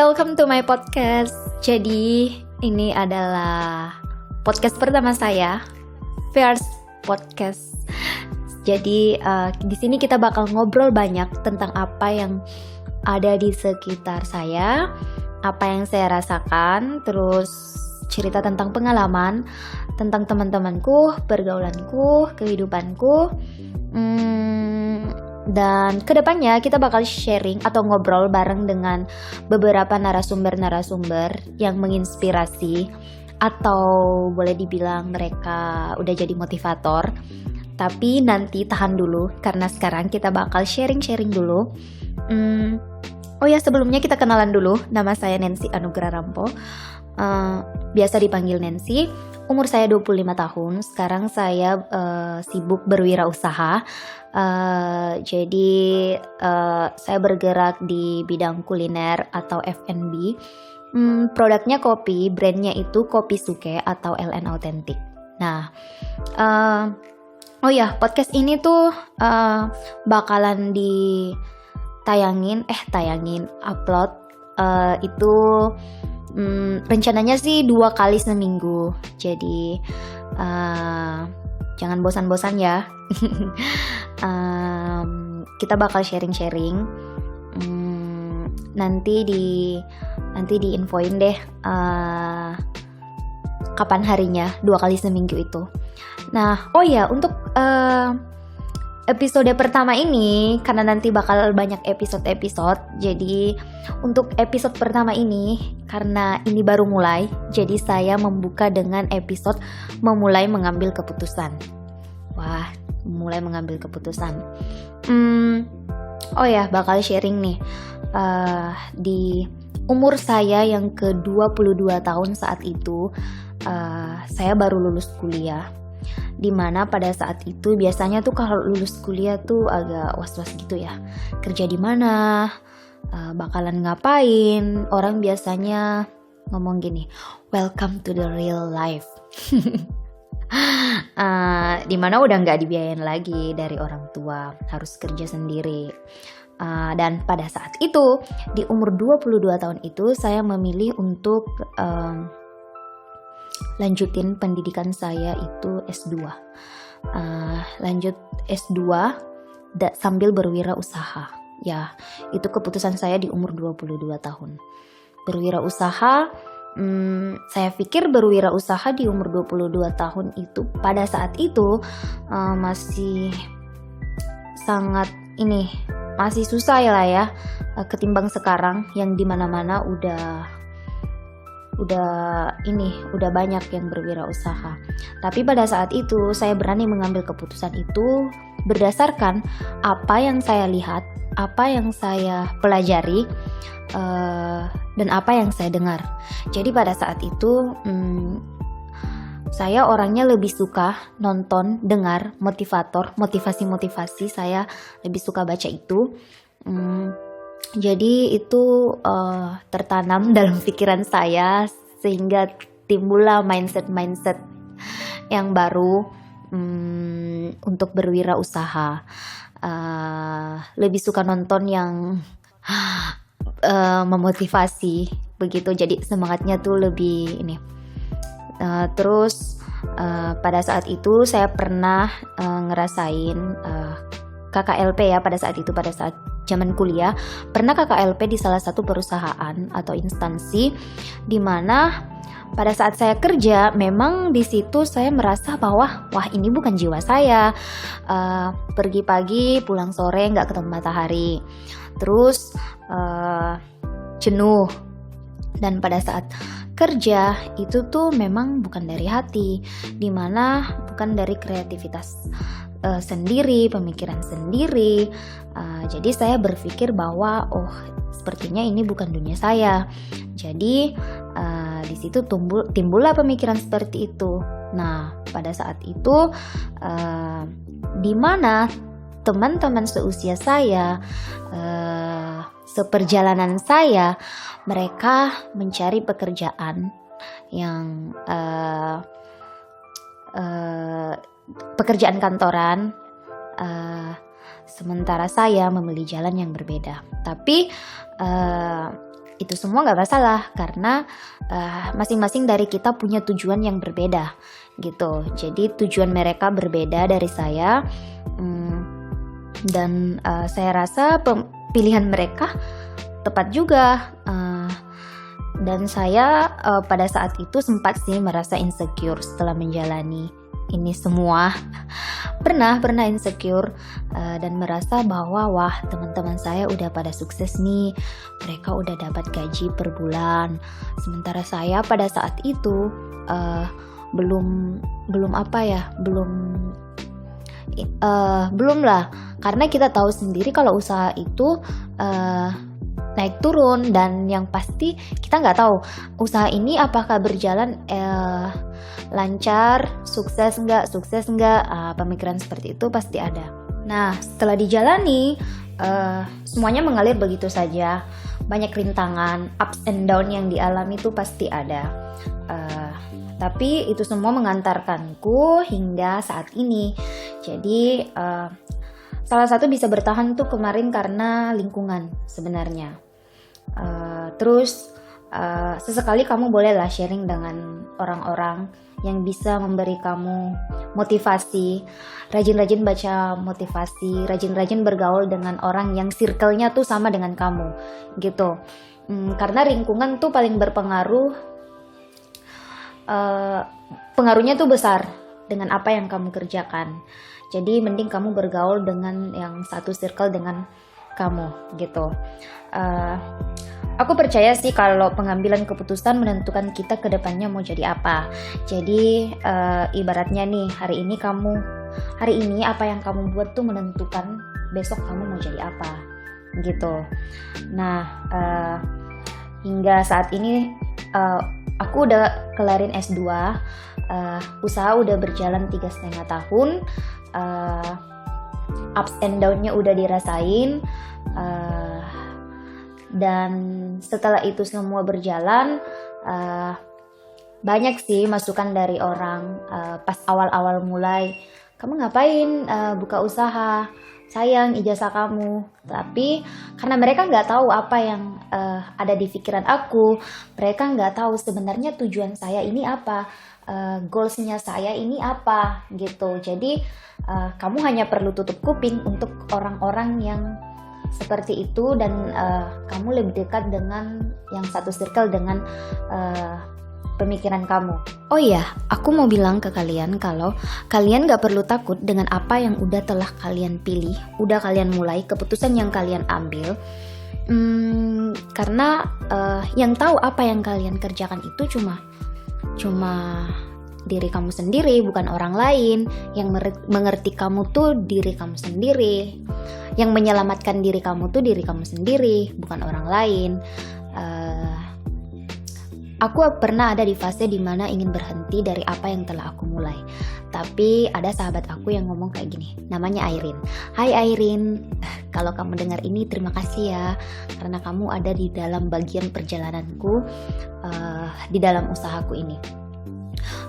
welcome to my podcast. Jadi ini adalah podcast pertama saya, first podcast. Jadi di sini kita bakal ngobrol banyak tentang apa yang ada di sekitar saya, apa yang saya rasakan, terus cerita tentang pengalaman, tentang teman-temanku, pergaulanku, kehidupanku. Dan kedepannya kita bakal sharing atau ngobrol bareng dengan beberapa narasumber-narasumber yang menginspirasi, atau boleh dibilang mereka udah jadi motivator. Tapi nanti tahan dulu, karena sekarang kita bakal sharing-sharing dulu. Oh ya, sebelumnya kita kenalan dulu. Nama saya Nancy Anugrah Rampo, biasa dipanggil Nancy. Umur saya 25 tahun. Sekarang saya sibuk berwirausaha. Jadi saya bergerak di bidang kuliner atau F&B. Produknya kopi, brandnya itu Kopi Suke atau LN Authentic. Nah, oh ya, podcast ini tuh bakalan upload itu rencananya sih 2 kali seminggu. Jadi jangan bosan-bosan ya. Kita bakal sharing-sharing. Nanti diinfoin deh kapan harinya, 2 kali seminggu itu. Nah, oh ya, untuk episode pertama ini, karena nanti bakal banyak episode-episode, jadi untuk episode pertama ini, karena ini baru mulai, jadi saya membuka dengan episode memulai mengambil keputusan. Wah, mulai mengambil keputusan. Oh ya, bakal sharing nih. Di umur saya yang ke-22 tahun saat itu, saya baru lulus kuliah. Dimana pada saat itu biasanya tuh kalau lulus kuliah tuh agak was-was gitu ya. Kerja di mana, bakalan ngapain. Orang biasanya ngomong gini, welcome to the real life. Dimana udah gak dibiayain lagi dari orang tua, harus kerja sendiri. Dan pada saat itu, di umur 22 tahun itu, saya memilih untuk lanjutin pendidikan saya itu S2. Lanjut S2 sambil berwirausaha. Ya, itu keputusan saya di umur 22 tahun. Berwirausaha, saya pikir berwirausaha di umur 22 tahun itu pada saat itu masih sangat masih susah ya, ketimbang sekarang yang dimana-mana udah banyak yang berwirausaha. Tapi pada saat itu saya berani mengambil keputusan itu berdasarkan apa yang saya lihat, apa yang saya pelajari, dan apa yang saya dengar. Jadi pada saat itu saya orangnya lebih suka nonton, dengar, motivasi. Saya lebih suka baca itu. Jadi itu tertanam dalam pikiran saya, sehingga timbullah mindset yang baru untuk berwirausaha. Lebih suka nonton yang memotivasi begitu, jadi semangatnya tuh lebih ini. Terus pada saat itu saya pernah ngerasain KKLP ya, pada saat zaman kuliah, pernah KKLP di salah satu perusahaan atau instansi, di mana pada saat saya kerja, memang di situ saya merasa bahwa wah, ini bukan jiwa saya. Pergi pagi, pulang sore, nggak ketemu matahari, terus jenuh. Dan pada saat kerja itu tuh memang bukan dari hati, dimana bukan dari kreativitas sendiri, pemikiran sendiri. Jadi saya berpikir bahwa sepertinya ini bukan dunia saya. Jadi di situ timbullah pemikiran seperti itu. Nah, pada saat itu di mana teman-teman seusia saya, seperjalanan saya, mereka mencari pekerjaan yang pekerjaan kantoran, sementara saya memilih jalan yang berbeda. Tapi itu semua nggak masalah karena masing-masing dari kita punya tujuan yang berbeda gitu. Jadi tujuan mereka berbeda dari saya, dan saya rasa pilihan mereka tepat juga. Dan saya pada saat itu sempat sih merasa insecure setelah menjalani ini semua. Pernah insecure dan merasa bahwa wah, teman-teman saya udah pada sukses nih, mereka udah dapat gaji per bulan, sementara saya pada saat itu belum lah, karena kita tahu sendiri kalau usaha itu naik turun, dan yang pasti kita nggak tahu usaha ini apakah berjalan lancar, sukses nggak, pemikiran seperti itu pasti ada. Nah, setelah dijalani semuanya mengalir begitu saja, banyak rintangan, ups and down yang dialami itu pasti ada, tapi itu semua mengantarkanku hingga saat ini. Jadi salah satu bisa bertahan tuh kemarin karena lingkungan sebenarnya. Terus sesekali kamu bolehlah sharing dengan orang-orang yang bisa memberi kamu motivasi, rajin-rajin baca motivasi, rajin-rajin bergaul dengan orang yang circle-nya tuh sama dengan kamu gitu. Karena lingkungan tuh paling berpengaruh, pengaruhnya tuh besar dengan apa yang kamu kerjakan. Jadi mending kamu bergaul dengan yang satu circle dengan kamu gitu. Aku percaya sih kalau pengambilan keputusan menentukan kita ke depannya mau jadi apa. Jadi ibaratnya nih, hari ini apa yang kamu buat tuh menentukan besok kamu mau jadi apa gitu. Nah, hingga saat ini aku udah kelarin S2, usaha udah berjalan 3,5 tahun, ups and down-nya udah dirasain, dan setelah itu semua berjalan, banyak sih masukan dari orang pas awal-awal mulai, kamu ngapain buka usaha, sayang ijazah kamu. Tapi karena mereka nggak tahu apa yang ada di pikiran aku, mereka nggak tahu sebenarnya tujuan saya ini apa, goalsnya saya ini apa gitu. Jadi kamu hanya perlu tutup kuping untuk orang-orang yang seperti itu, dan kamu lebih dekat dengan yang satu circle dengan pemikiran kamu. Oh iya, aku mau bilang ke kalian kalau kalian gak perlu takut dengan apa yang udah telah kalian pilih, udah kalian mulai, keputusan yang kalian ambil. Karena yang tahu apa yang kalian kerjakan itu cuma diri kamu sendiri, bukan orang lain. Yang mengerti kamu tuh diri kamu sendiri. Yang menyelamatkan diri kamu tuh diri kamu sendiri, bukan orang lain. Aku pernah ada di fase dimana ingin berhenti dari apa yang telah aku mulai. Tapi ada sahabat aku yang ngomong kayak gini, namanya Airin. Hai Airin, kalau kamu dengar ini terima kasih ya, karena kamu ada di dalam bagian perjalananku, di dalam usahaku ini.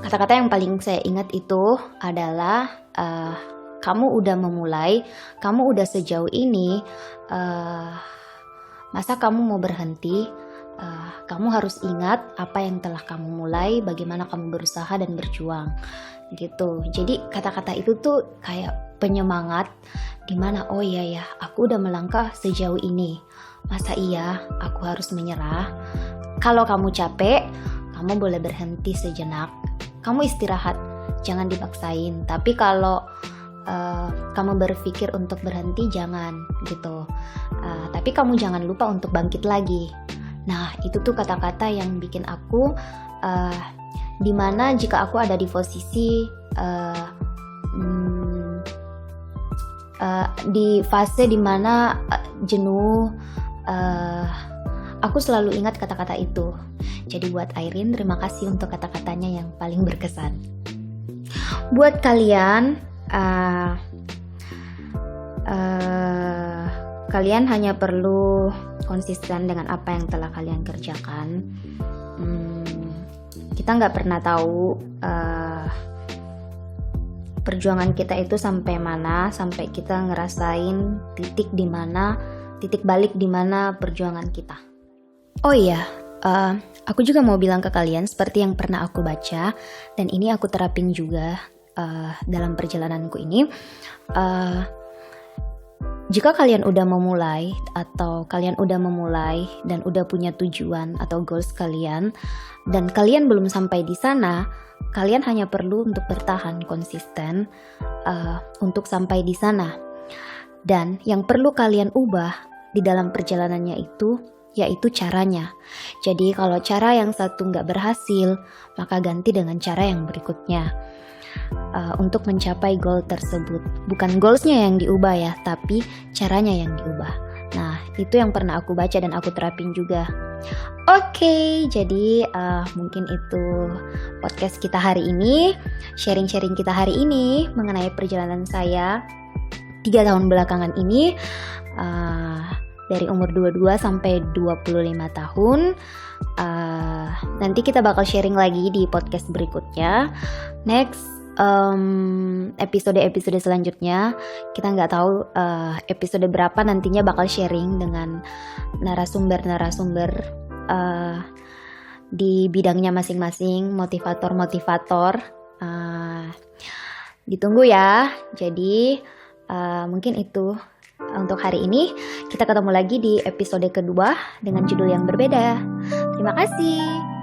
Kata-kata yang paling saya ingat itu adalah kamu udah memulai, kamu udah sejauh ini, masa kamu mau berhenti? Kamu harus ingat apa yang telah kamu mulai, bagaimana kamu berusaha dan berjuang gitu. Jadi kata-kata itu tuh kayak penyemangat, dimana oh iya ya, aku udah melangkah sejauh ini, masa iya aku harus menyerah? Kalau kamu capek, kamu boleh berhenti sejenak, kamu istirahat, jangan dipaksain. Tapi kalau kamu berpikir untuk berhenti, jangan gitu. Tapi kamu jangan lupa untuk bangkit lagi. Nah, itu tuh kata-kata yang bikin aku dimana jika aku ada di posisi di fase dimana jenuh, aku selalu ingat kata-kata itu. Jadi buat Airin, terima kasih untuk kata-katanya yang paling berkesan. Buat kalian, kalian hanya perlu konsisten dengan apa yang telah kalian kerjakan. Kita nggak pernah tahu perjuangan kita itu sampai mana, sampai kita ngerasain titik balik di mana perjuangan kita. Oh iya, aku juga mau bilang ke kalian seperti yang pernah aku baca dan ini aku terapin juga dalam perjalananku ini. Jika kalian udah memulai atau kalian udah memulai dan udah punya tujuan atau goals kalian dan kalian belum sampai di sana, kalian hanya perlu untuk bertahan konsisten untuk sampai di sana. Dan yang perlu kalian ubah di dalam perjalanannya itu yaitu caranya. Jadi kalau cara yang satu nggak berhasil, maka ganti dengan cara yang berikutnya untuk mencapai goal tersebut. Bukan goalsnya yang diubah ya, tapi caranya yang diubah. Nah, itu yang pernah aku baca dan aku terapin juga. Oke, jadi mungkin itu podcast kita hari ini, sharing-sharing kita hari ini mengenai perjalanan saya 3 tahun belakangan ini, dari umur 22 sampai 25 tahun. Nanti kita bakal sharing lagi di podcast berikutnya. Next episode selanjutnya kita nggak tahu episode berapa nantinya bakal sharing dengan narasumber di bidangnya masing-masing, motivator. Ditunggu ya. Jadi mungkin itu untuk hari ini. Kita ketemu lagi di episode kedua dengan judul yang berbeda. Terima kasih.